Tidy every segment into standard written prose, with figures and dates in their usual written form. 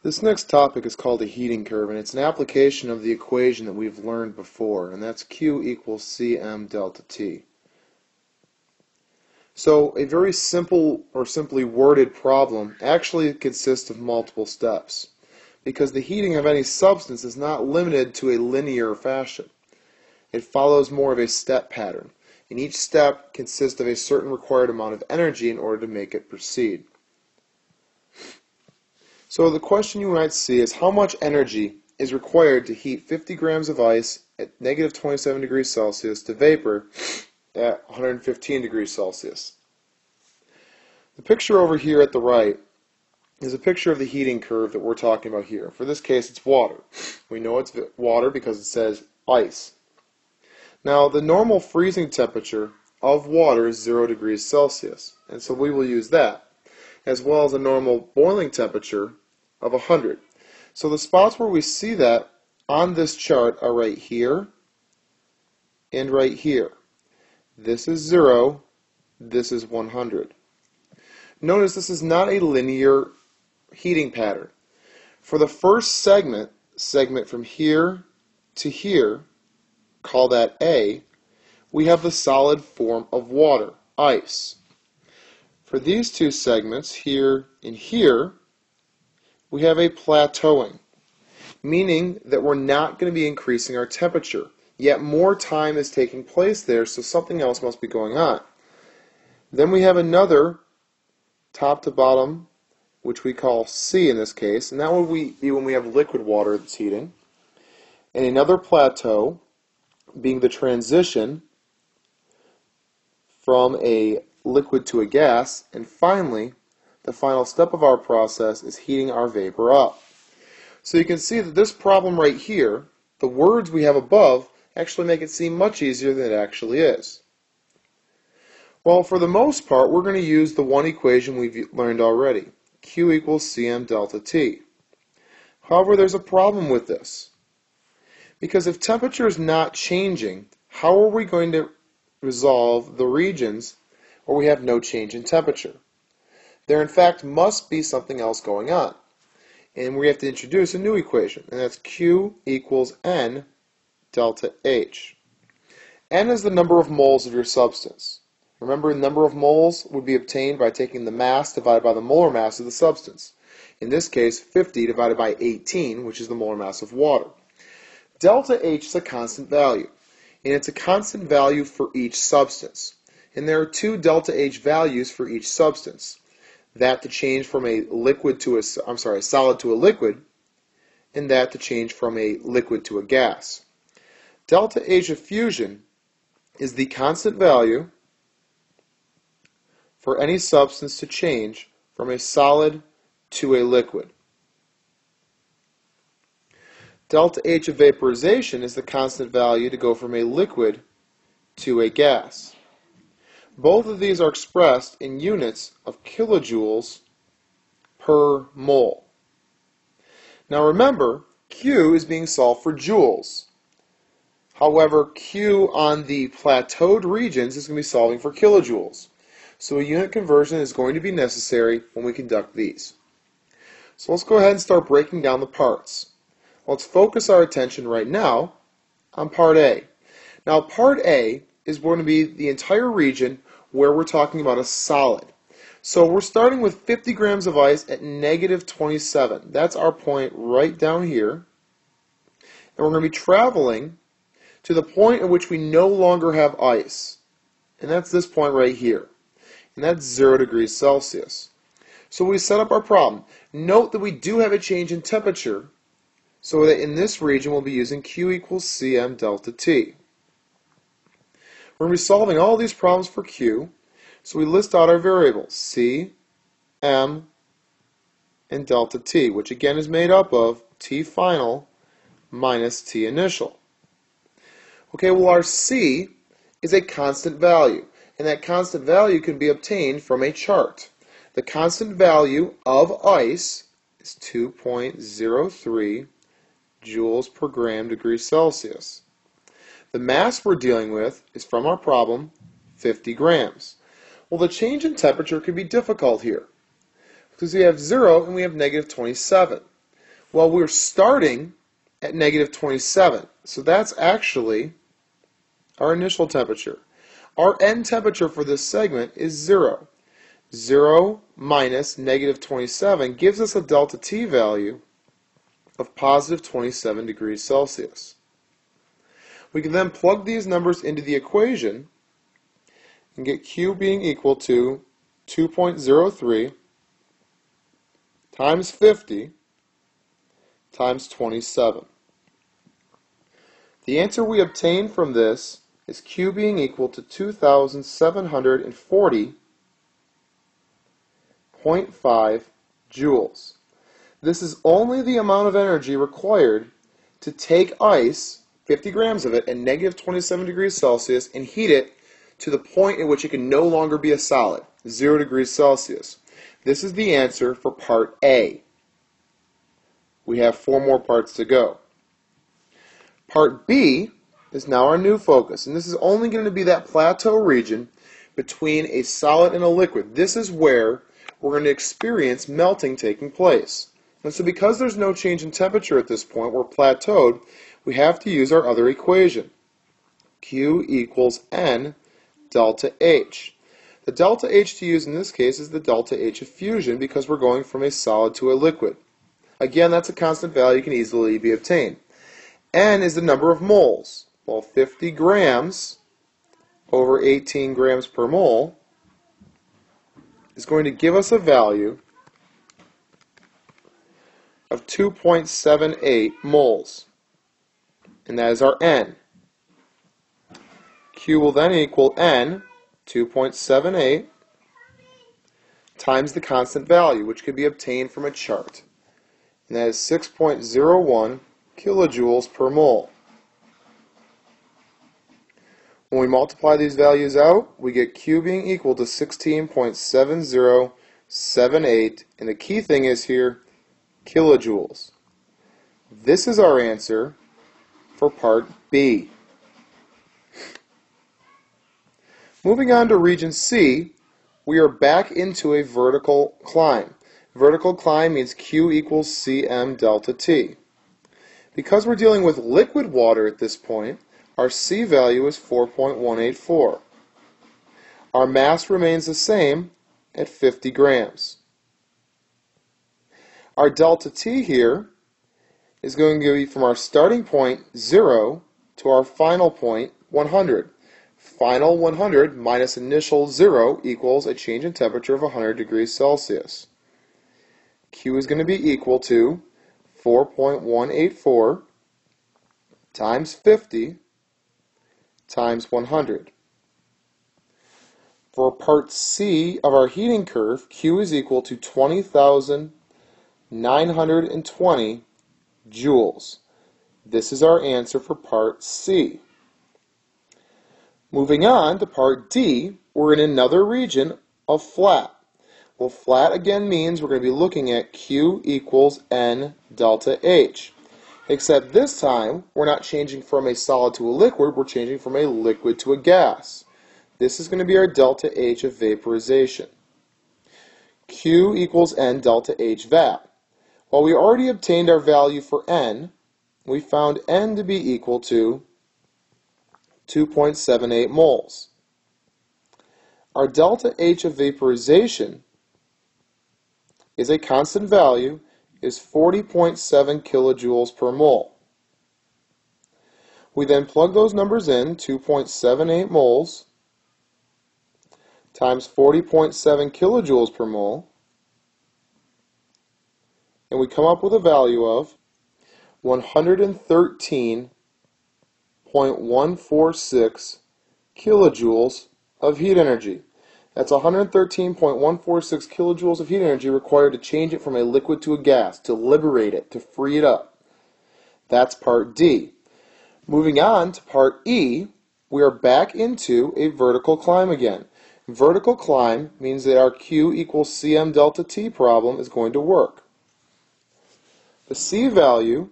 This next topic is called a heating curve, and it's an application of the equation that we've learned before, and that's Q equals Cm delta T. So a very simple or simply worded problem actually consists of multiple steps, because the heating of any substance is not limited to a linear fashion. It follows more of a step pattern, and each step consists of a certain required amount of energy in order to make it proceed. So the question you might see is how much energy is required to heat 50 grams of ice at negative 27 degrees Celsius to vapor at 115 degrees Celsius. The picture over here at the right is a picture of the heating curve that we're talking about here. For this case, it's water. We know it's water because it says ice. Now, the normal freezing temperature of water is 0 degrees Celsius, and so we will use that, as well as a normal boiling temperature of 100. So the spots where we see that on this chart are right here and right here. This is 0, this is 100. Notice this is not a linear heating pattern. For the first segment from here to here, call that A, we have the solid form of water, ice. For these two segments, here and here, we have a plateauing, meaning that we're not going to be increasing our temperature, yet more time is taking place there, so something else must be going on. Then we have another top to bottom, which we call C in this case, and that will be when we have liquid water that's heating, and another plateau being the transition from a liquid to a gas, and finally, the final step of our process is heating our vapor up. So you can see that this problem right here, the words we have above, actually make it seem much easier than it actually is. Well, for the most part, we're going to use the one equation we've learned already, Q equals Cm delta T. However, there's a problem with this, because if temperature is not changing, how are we going to resolve the regions where we have no change in temperature? There in fact must be something else going on, and we have to introduce a new equation, and that's Q equals N delta H. N is the number of moles of your substance. Remember, the number of moles would be obtained by taking the mass divided by the molar mass of the substance. In this case, 50 divided by 18, which is the molar mass of water. Delta H is a constant value, and it's a constant value for each substance. And there are two delta H values for each substance. That to change from a solid to a liquid, and that to change from a liquid to a gas. Delta H of fusion is the constant value for any substance to change from a solid to a liquid. Delta H of vaporization is the constant value to go from a liquid to a gas. Both of these are expressed in units of kilojoules per mole. Now remember, Q is being solved for joules. However, Q on the plateaued regions is going to be solving for kilojoules. So a unit conversion is going to be necessary when we conduct these. So let's go ahead and start breaking down the parts. Let's focus our attention right now on part A. Now part A is going to be the entire region where we're talking about a solid. So we're starting with 50 grams of ice at negative 27. That's our point right down here. And we're going to be traveling to the point at which we no longer have ice. And that's this point right here. And that's 0 degrees Celsius. So we set up our problem. Note that we do have a change in temperature, so that in this region we'll be using Q equals Cm delta T. We're going to be solving all these problems for Q, so we list out our variables, C, M, and delta T, which again is made up of T final minus T initial. Okay, well our C is a constant value, and that constant value can be obtained from a chart. The constant value of ice is 2.03 joules per gram degree Celsius. The mass we're dealing with is, from our problem, 50 grams. Well, the change in temperature can be difficult here, because we have 0 and we have negative 27. Well, we're starting at negative 27, so that's actually our initial temperature. Our end temperature for this segment is 0. 0 minus negative 27 gives us a delta T value of positive 27 degrees Celsius. We can then plug these numbers into the equation and get Q being equal to 2.03 times 50 times 27. The answer we obtain from this is Q being equal to 2,740.5 joules. This is only the amount of energy required to take ice, 50 grams of it, at negative 27 degrees Celsius and heat it to the point at which it can no longer be a solid, 0 degrees Celsius. This is the answer for part A. We have 4 more parts to go. Part B is now our new focus, and this is only going to be that plateau region between a solid and a liquid. This is where we're going to experience melting taking place. And so because there's no change in temperature at this point, we're plateaued, we have to use our other equation. Q equals N delta H. The delta H to use in this case is the delta H of fusion because we're going from a solid to a liquid. Again, that's a constant value can easily be obtained. N is the number of moles. Well, 50 grams over 18 grams per mole is going to give us a value of 2.78 moles. And that is our N. Q will then equal N, 2.78, times the constant value, which can be obtained from a chart. And that is 6.01 kilojoules per mole. When we multiply these values out, we get Q being equal to 16.7078, and the key thing is here, kilojoules. This is our answer for part B. Moving on to region C, we are back into a vertical climb. Vertical climb means Q equals Cm delta T. Because we're dealing with liquid water at this point, our C value is 4.184. Our mass remains the same at 50 grams. Our delta T here is going to be from our starting point 0 to our final point 100. Final 100 minus initial 0 equals a change in temperature of 100 degrees Celsius. Q is going to be equal to 4.184 times 50 times 100. For part C of our heating curve, Q is equal to 20,920 joules. This is our answer for part C. Moving on to part D, we're in another region of flat. Well, flat again means we're going to be looking at Q equals N delta H. Except this time, we're not changing from a solid to a liquid, we're changing from a liquid to a gas. This is going to be our delta H of vaporization. Q equals N delta H vap. While we already obtained our value for N, we found N to be equal to 2.78 moles. Our delta H of vaporization is a constant value, is 40.7 kilojoules per mole. We then plug those numbers in, 2.78 moles times 40.7 kilojoules per mole, and we come up with a value of 113.146 kilojoules of heat energy. That's 113.146 kilojoules of heat energy required to change it from a liquid to a gas, to liberate it, to free it up. That's part D. Moving on to part E, we are back into a vertical climb again. Vertical climb means that our Q equals Cm delta T problem is going to work. The C value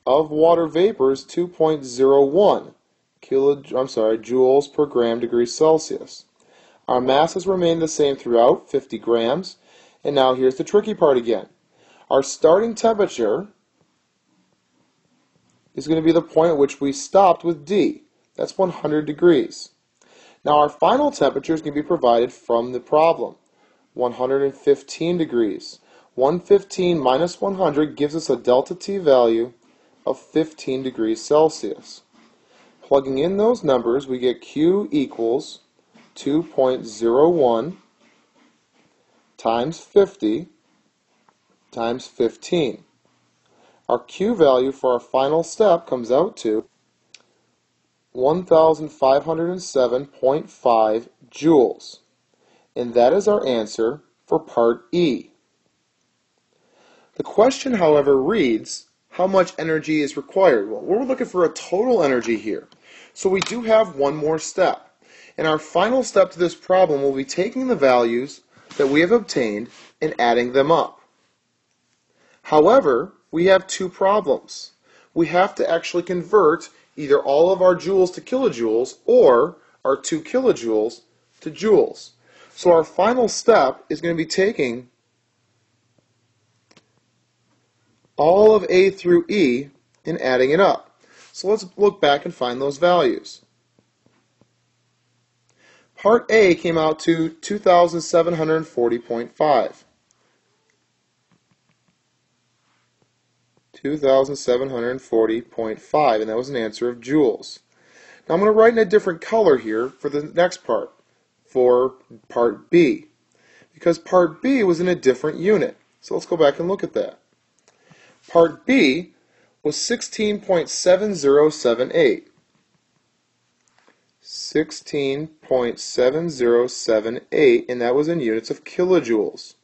of water vapor is 2.01 joules per gram degree Celsius. Our mass has remained the same throughout, 50 grams. And now here's the tricky part again. Our starting temperature is going to be the point at which we stopped with D. That's 100 degrees. Now our final temperature is going to be provided from the problem. 115 degrees. 115 minus 100 gives us a delta T value of 15 degrees Celsius. Plugging in those numbers, we get Q equals 2.01 times 50 times 15. Our Q value for our final step comes out to 1,507.5 joules. And that is our answer for part E. The question, however, reads, how much energy is required? Well, we're looking for a total energy here. So we do have one more step. And our final step to this problem will be taking the values that we have obtained and adding them up. However, we have two problems. We have to actually convert either all of our joules to kilojoules or our 2 kilojoules to joules. So our final step is going to be taking all of A through E and adding it up. So let's look back and find those values. Part A came out to 2,740.5. 2,740.5, and that was an answer of joules. Now I'm going to write in a different color here for the next part, for part B, because part B was in a different unit. So let's go back and look at that. Part B was 16.7078. 16.7078, and that was in units of kilojoules.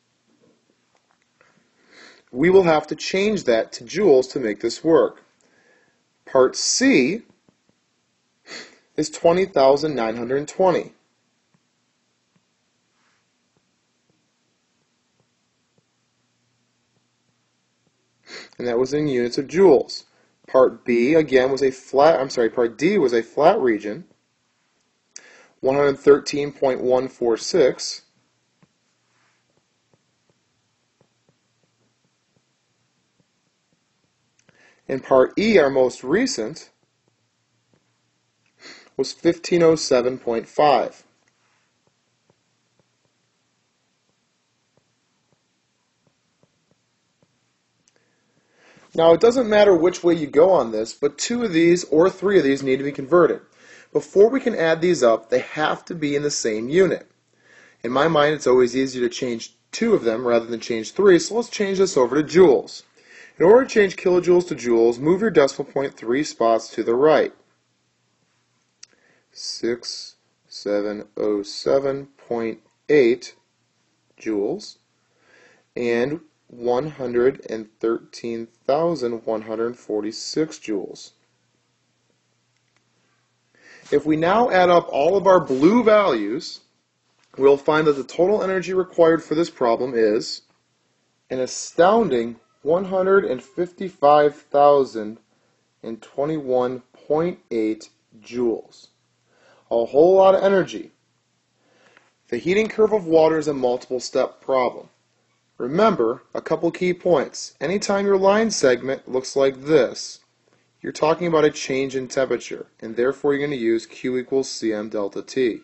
We will have to change that to joules to make this work. Part C is 20,920. And that was in units of joules. Part B again was a flat, part D was a flat region, 113.146. And part E, our most recent, was 1507.5. Now it doesn't matter which way you go on this, but 2 of these or 3 of these need to be converted. Before we can add these up, they have to be in the same unit. In my mind, it's always easier to change 2 of them rather than change 3, so let's change this over to joules. In order to change kilojoules to joules, move your decimal point 3 spots to the right. 6707.8 joules and 113,146 joules. If we now add up all of our blue values, we'll find that the total energy required for this problem is an astounding 155,021.8 joules. A whole lot of energy. The heating curve of water is a multiple step problem. Remember a couple key points. Anytime your line segment looks like this, you're talking about a change in temperature, and therefore you're going to use Q equals Cm delta T.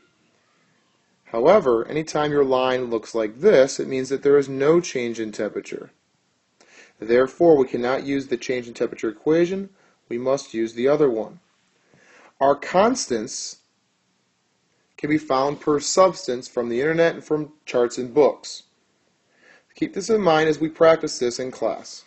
However, anytime your line looks like this, it means that there is no change in temperature. Therefore, we cannot use the change in temperature equation. We must use the other one. Our constants can be found per substance from the internet and from charts and books. Keep this in mind as we practice this in class.